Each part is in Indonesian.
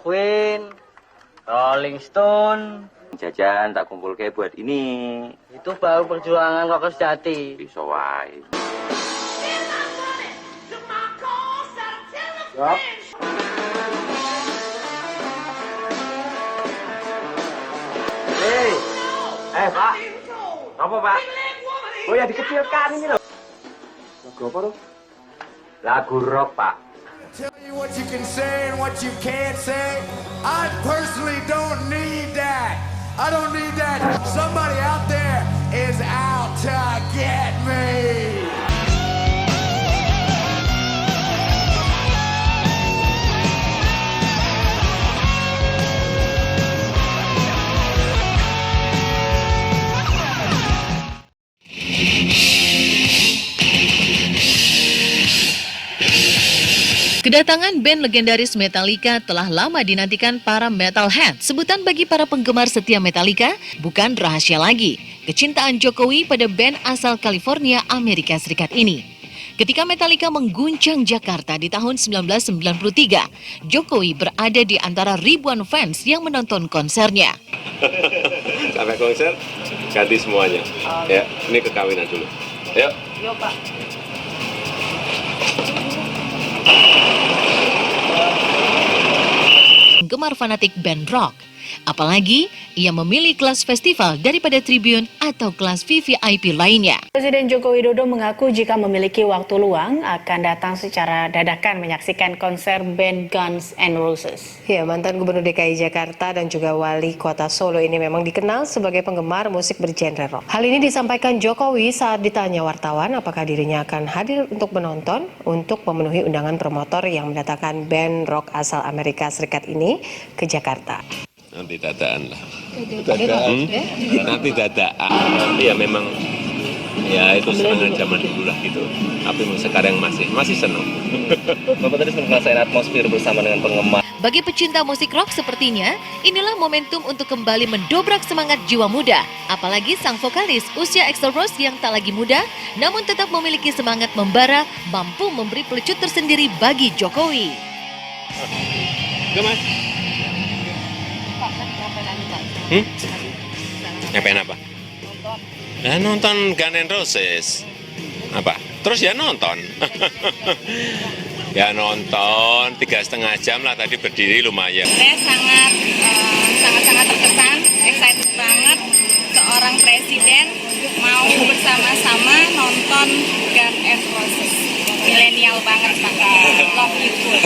Queen, Rolling Stone. Jajan tak kumpul kayak buat ini. Itu baru perjuangan rocker sejati. Bisa wae. Yup. Pak. Apa, Pak? Oh ya dikecilkan ini loh. Lagu apa tuh? Lagu rock, Pak. Tell you what you can say and what you can't say. I personally don't need that. I don't need that. Somebody out there is out to get me. Kedatangan band legendaris Metallica telah lama dinantikan para metalhead. Sebutan bagi para penggemar setia Metallica bukan rahasia lagi. Kecintaan Jokowi pada band asal California, Amerika Serikat ini. Ketika Metallica mengguncang Jakarta di tahun 1993, Jokowi berada di antara ribuan fans yang menonton konsernya. Sampai konser, ganti semuanya. Ya, ini kekawinan dulu. Yuk. Yo, Pak. Penggemar fanatik band rock. Apalagi ia memilih kelas festival daripada tribun atau kelas VVIP lainnya. Presiden Joko Widodo mengaku jika memiliki waktu luang akan datang secara dadakan menyaksikan konser band Guns N' Roses. Ya, mantan Gubernur DKI Jakarta dan juga Wali Kota Solo ini memang dikenal sebagai penggemar musik bergenre rock. Hal ini disampaikan Jokowi saat ditanya wartawan apakah dirinya akan hadir untuk menonton untuk memenuhi undangan promotor yang mendatangkan band rock asal Amerika Serikat ini ke Jakarta. Nanti dadaan lah. Nanti dadaan. Tapi ya memang ya itu senang zaman dulu lah gitu. Tapi sekarang masih senang. Bapak tadi sempat ngerasain atmosfer bersama dengan penggemar. Bagi pecinta musik rock sepertinya, inilah momentum untuk kembali mendobrak semangat jiwa muda. Apalagi sang vokalis usia Axl Rose yang tak lagi muda, namun tetap memiliki semangat membara, mampu memberi pelecut tersendiri bagi Jokowi. Mas. Ngapain apa? Nonton Guns N' Roses. Apa? Terus ya nonton. Ya nonton 3,5 jam lah tadi berdiri lumayan. Saya sangat terkesan, excited banget seorang presiden mau bersama-sama nonton Guns N' Roses. Milenial banget Pak. Love you full.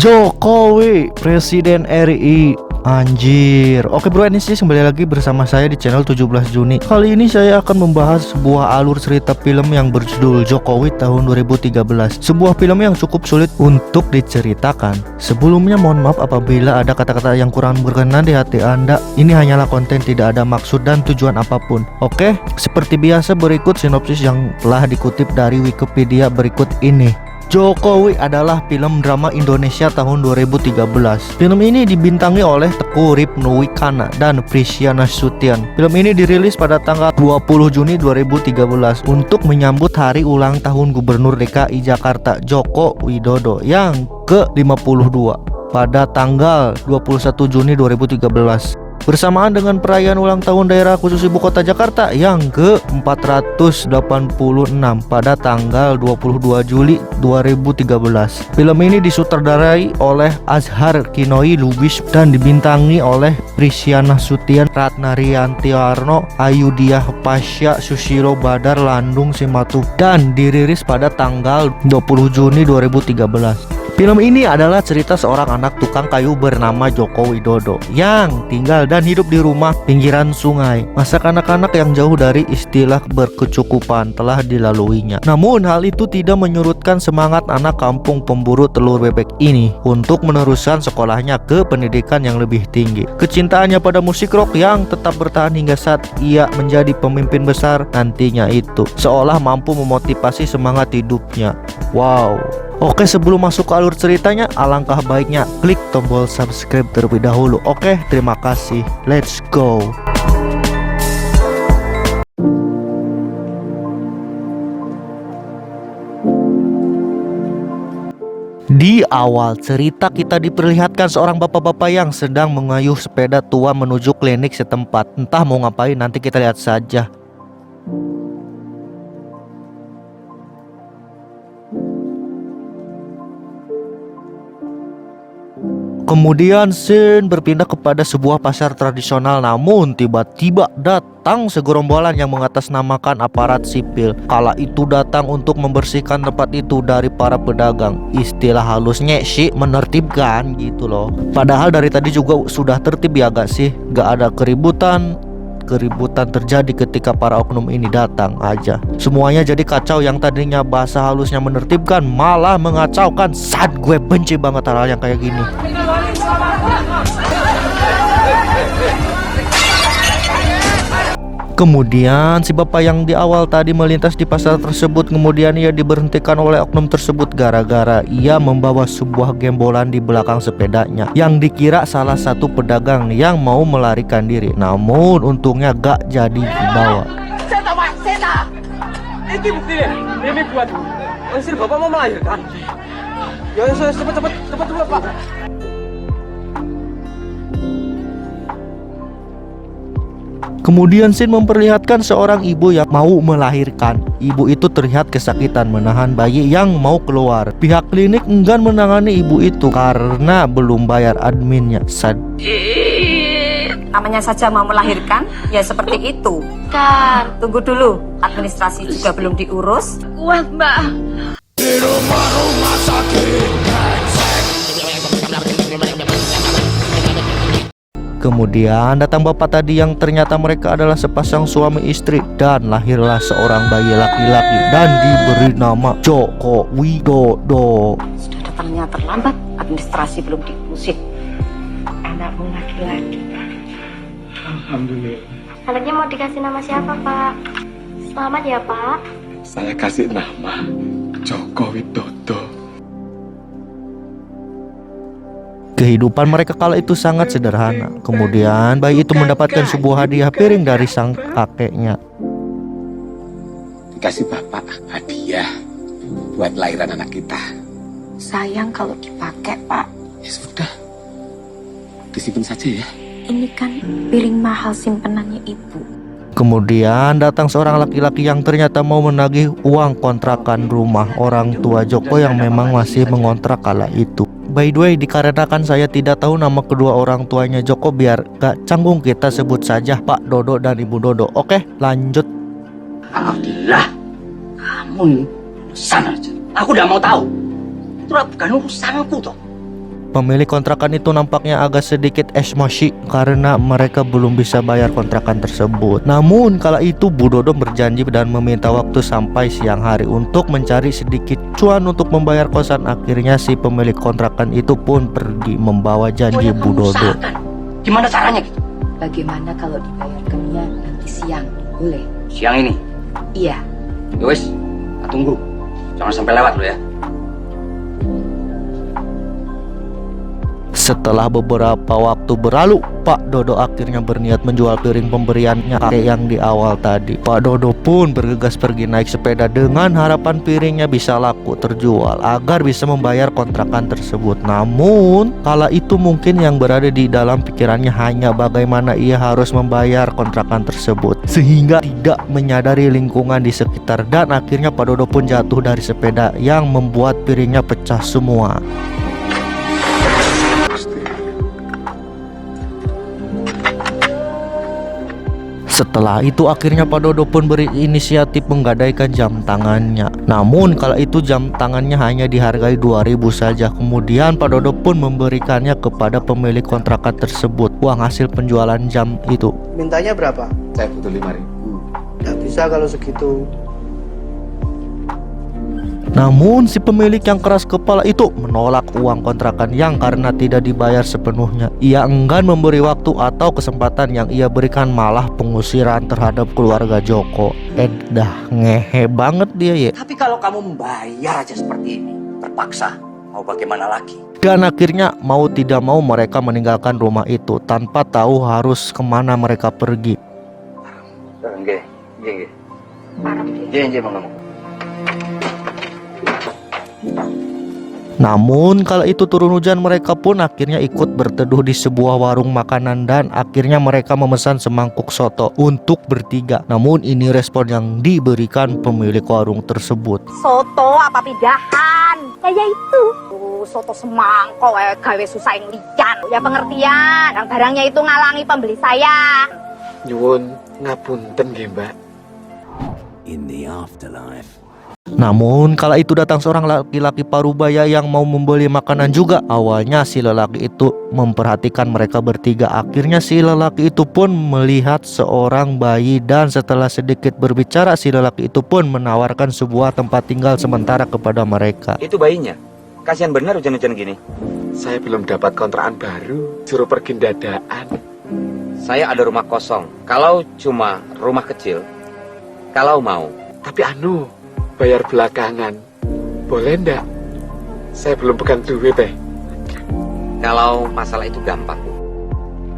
Jokowi, Presiden RI. Anjir. Oke bro, ini sih kembali lagi bersama saya di channel 17 Juni. Kali ini saya akan membahas sebuah alur cerita film yang berjudul Jokowi tahun 2013. Sebuah film yang cukup sulit untuk diceritakan. Sebelumnya mohon maaf apabila ada kata-kata yang kurang berkenan di hati Anda. Ini hanyalah konten, tidak ada maksud dan tujuan apapun. Oke, seperti biasa berikut sinopsis yang telah dikutip dari Wikipedia berikut ini. Jokowi adalah film drama Indonesia tahun 2013. Film ini dibintangi oleh Teguh Ripnuwikana dan Prisya Nasution. Film ini dirilis pada tanggal 20 Juni 2013 untuk menyambut hari ulang tahun Gubernur DKI Jakarta Joko Widodo yang ke-52 pada tanggal 21 Juni 2013. Bersamaan dengan perayaan ulang tahun daerah khusus ibu kota Jakarta yang ke-486 pada tanggal 22 Juli 2013. Film ini disutradarai oleh Azhar Kinoi Lubis dan dibintangi oleh Prisya Nasution, Ratna Riantiarno, Ayudhya Pasha, Susilo Badar, Landung Simatu, dan dirilis pada tanggal 20 Juni 2013. Film ini adalah cerita seorang anak tukang kayu bernama Joko Widodo yang tinggal dan hidup di rumah pinggiran sungai. Masa kanak-kanak yang jauh dari istilah berkecukupan telah dilaluinya. Namun hal itu tidak menyurutkan semangat anak kampung pemburu telur bebek ini untuk meneruskan sekolahnya ke pendidikan yang lebih tinggi. Kecintaannya pada musik rock yang tetap bertahan hingga saat ia menjadi pemimpin besar nantinya itu seolah mampu memotivasi semangat hidupnya. Wow. Oke, sebelum masuk ke alur ceritanya, alangkah baiknya klik tombol subscribe terlebih dahulu. Oke, terima kasih. Let's go. Di awal cerita kita diperlihatkan seorang bapak-bapak yang sedang mengayuh sepeda tua menuju klinik setempat. Entah mau ngapain, nanti kita lihat saja. Kemudian scene berpindah kepada sebuah pasar tradisional, namun tiba-tiba datang segerombolan yang mengatasnamakan aparat sipil. Kala itu datang untuk membersihkan tempat itu dari para pedagang. Istilah halusnya sih menertibkan gitu loh. Padahal dari tadi juga sudah tertib ya gak sih? Gak ada keributan terjadi ketika para oknum ini datang aja. Semuanya jadi kacau, yang tadinya bahasa halusnya menertibkan malah mengacaukan. Saat gue benci banget hal-hal yang kayak gini. Kemudian si bapak yang di awal tadi melintas di pasar tersebut, kemudian ia diberhentikan oleh oknum tersebut gara-gara ia membawa sebuah gembolan di belakang sepedanya yang dikira salah satu pedagang yang mau melarikan diri. Namun untungnya gak jadi dibawa. Ini buktinya. Ini buat istri bapak mau melahirkan. Ya cepat Pak. Kemudian scene memperlihatkan seorang ibu yang mau melahirkan. Ibu itu terlihat kesakitan menahan bayi yang mau keluar. Pihak klinik enggan menangani ibu itu karena belum bayar adminnya. Namanya saja mau melahirkan, ya seperti itu. Kan, tunggu dulu. Administrasi juga belum diurus. Kuat, Mbak. Di rumah-rumah sakit Kemudian datang bapak tadi yang ternyata mereka adalah sepasang suami istri, dan lahirlah seorang bayi laki-laki dan diberi nama Joko Widodo. Sudah datangnya terlambat, administrasi belum diurusin. Anakmu laki-laki. Alhamdulillah. Anaknya mau dikasih nama siapa, Pak? Selamat ya, Pak. Saya kasih nama Joko Widodo. Kehidupan mereka kala itu sangat sederhana. Kemudian bayi itu mendapatkan sebuah hadiah piring dari sang kakeknya. Dikasih bapak hadiah buat lahiran anak kita. Sayang kalau dipakai, Pak. Ya sudah, disimpan saja ya. Ini kan piring mahal simpenannya ibu. Kemudian datang seorang laki-laki yang ternyata mau menagih uang kontrakan rumah orang tua Joko yang memang masih mengontrak kala itu. By the way, dikarenakan saya tidak tahu nama kedua orang tuanya Joko, biar gak canggung kita sebut saja Pak Dodo dan Ibu Dodo. Oke, lanjut. Alhamdulillah. Kamu nih urusan aja. Aku udah mau tahu. Itu bukan urusanku toh. Pemilik kontrakan itu nampaknya agak sedikit emosi karena mereka belum bisa bayar kontrakan tersebut. Namun kala itu Bu Dodo berjanji dan meminta waktu sampai siang hari untuk mencari sedikit cuan untuk membayar kosan. Akhirnya si pemilik kontrakan itu pun pergi membawa janji Bu Dodo. Gimana caranya gitu? Bagaimana kalau dibayarkannya nanti siang? Boleh? Siang ini? Iya. Ya wes, tunggu. Jangan sampai lewat lo ya. Setelah beberapa waktu berlalu, Pak Dodo akhirnya berniat menjual piring pemberiannya kakek yang di awal tadi. Pak Dodo pun bergegas pergi naik sepeda dengan harapan piringnya bisa laku terjual agar bisa membayar kontrakan tersebut. Namun, kala itu mungkin yang berada di dalam pikirannya hanya bagaimana ia harus membayar kontrakan tersebut, sehingga tidak menyadari lingkungan di sekitar, dan akhirnya Pak Dodo pun jatuh dari sepeda yang membuat piringnya pecah semua. Setelah itu akhirnya Pak Dodo pun berinisiatif menggadaikan jam tangannya. Namun kala itu jam tangannya hanya dihargai 2.000 saja. Kemudian Pak Dodo pun memberikannya kepada pemilik kontrakan tersebut uang hasil penjualan jam itu. Mintanya berapa? Saya butuh 5.000. Nggak bisa kalau segitu. Namun si pemilik yang keras kepala itu menolak uang kontrakan yang karena tidak dibayar sepenuhnya. Ia enggan memberi waktu atau kesempatan, yang ia berikan malah pengusiran terhadap keluarga Joko. Dah ngehe banget dia ya. Tapi kalau kamu membayar aja seperti ini, terpaksa, mau bagaimana lagi? Dan akhirnya mau tidak mau mereka meninggalkan rumah itu tanpa tahu harus kemana mereka pergi. Nggih. Namun kala itu turun hujan, mereka pun akhirnya ikut berteduh di sebuah warung makanan dan akhirnya mereka memesan semangkuk soto untuk bertiga. Namun ini respon yang diberikan pemilik warung tersebut. Soto apa pidahan? Ya itu. Soto semangkok gawe susah yang lican. Ya pengertian. Yang barangnya itu ngalangi pembeli saya. Nyuwun ngapunten nggih, Mbak. In the afterlife. Namun kala itu datang seorang laki-laki parubaya yang mau membeli makanan juga. Awalnya si lelaki itu memperhatikan mereka bertiga. Akhirnya si lelaki itu pun melihat seorang bayi, dan setelah sedikit berbicara si lelaki itu pun menawarkan sebuah tempat tinggal sementara kepada mereka. Itu bayinya. Kasihan benar hujan-hujan gini. Saya belum dapat kontrakan baru, suruh pergi dadaan. Saya ada rumah kosong. Kalau cuma rumah kecil, kalau mau. Tapi bayar belakangan. Boleh ndak? Saya belum pegang duit Kalau masalah itu gampang.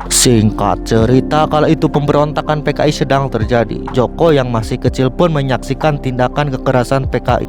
Singkat cerita, kala itu pemberontakan PKI sedang terjadi. Joko yang masih kecil pun menyaksikan tindakan kekerasan PKI.